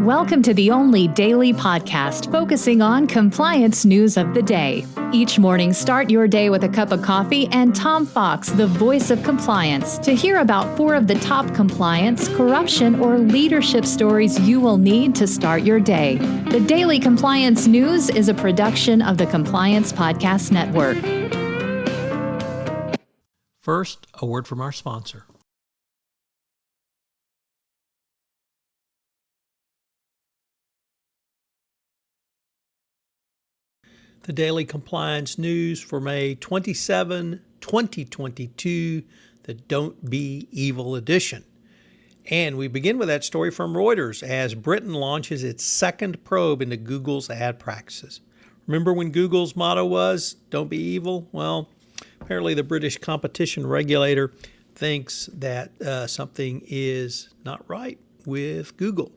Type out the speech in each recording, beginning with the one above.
Welcome to the only daily podcast focusing on compliance news of the day. Each morning, start your day with a cup of coffee and Tom Fox, the voice of compliance, to hear about 4 of the top compliance, corruption, or leadership stories you will need to start your day. The Daily Compliance News is a production of the Compliance Podcast Network. First, a word from our sponsor. The Daily Compliance News for May 27, 2022, the Don't Be Evil edition. And we begin with that story from Reuters as Britain launches its second probe into Google's ad practices. Remember when Google's motto was, "Don't be evil"? Well, apparently the British competition regulator thinks that something is not right with Google.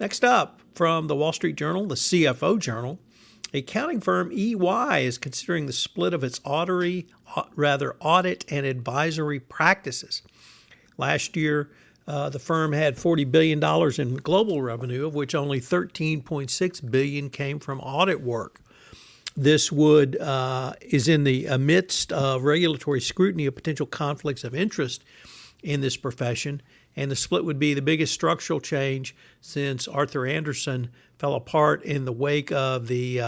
Next up, from the Wall Street Journal, the CFO Journal, accounting firm EY is considering the split of its audit and advisory practices. Last year, the firm had $40 billion in global revenue, of which only $13.6 billion came from audit work. This is in the midst of regulatory scrutiny of potential conflicts of interest in this profession, and the split would be the biggest structural change since Arthur Andersen fell apart in the wake of the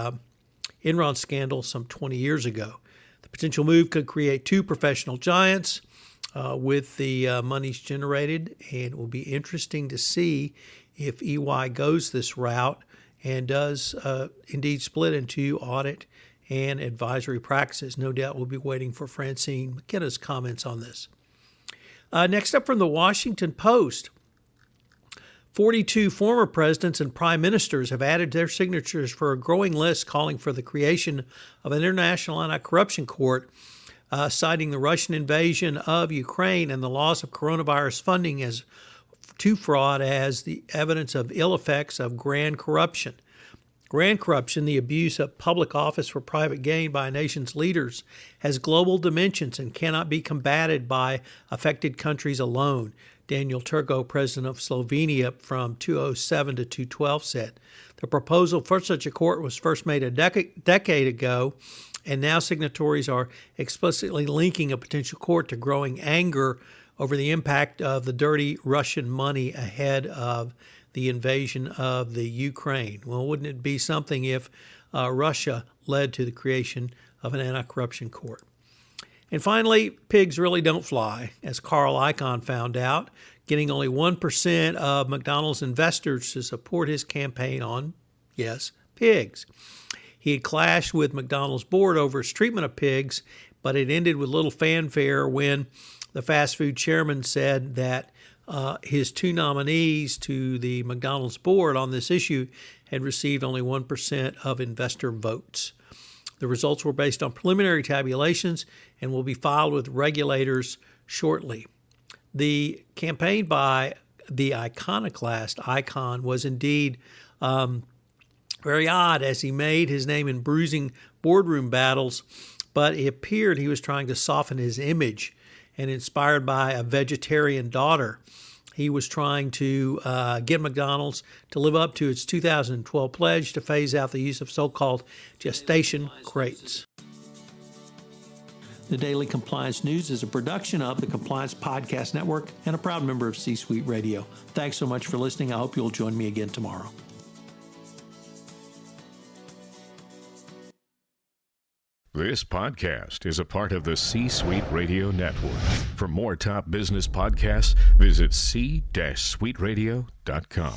Enron scandal some 20 years ago. The potential move could create 2 professional giants with the monies generated, and it will be interesting to see if EY goes this route and does indeed split into audit and advisory practices. No doubt we'll be waiting for Francine McKenna's comments on this. Next up from the Washington Post, 42 former presidents and prime ministers have added their signatures for a growing list calling for the creation of an international anti-corruption court, citing the Russian invasion of Ukraine and the loss of coronavirus funding to fraud as the evidence of ill effects of grand corruption. Grand corruption, the abuse of public office for private gain by a nation's leaders, has global dimensions and cannot be combated by affected countries alone. Daniel Turco, president of Slovenia from 2007 to 2012, said. The proposal for such a court was first made a decade ago, and now signatories are explicitly linking a potential court to growing anger over the impact of the dirty Russian money ahead of the invasion of the Ukraine. Well, wouldn't it be something if Russia led to the creation of an anti-corruption court? And finally, pigs really don't fly, as Carl Icahn found out, getting only 1% of McDonald's investors to support his campaign on, yes, pigs. He had clashed with McDonald's board over his treatment of pigs, but it ended with little fanfare when the fast food chairman said that his 2 nominees to the McDonald's board on this issue had received only 1% of investor votes. The results were based on preliminary tabulations and will be filed with regulators shortly. The campaign by the iconoclast Icahn was indeed very odd, as he made his name in bruising boardroom battles, but it appeared he was trying to soften his image. And inspired by a vegetarian daughter, he was trying to get McDonald's to live up to its 2012 pledge to phase out the use of so-called gestation crates. The Daily Compliance News is a production of the Compliance Podcast Network and a proud member of C-Suite Radio. Thanks so much for listening. I hope you'll join me again tomorrow. This podcast is a part of the C-Suite Radio Network. For more top business podcasts, visit c-suiteradio.com.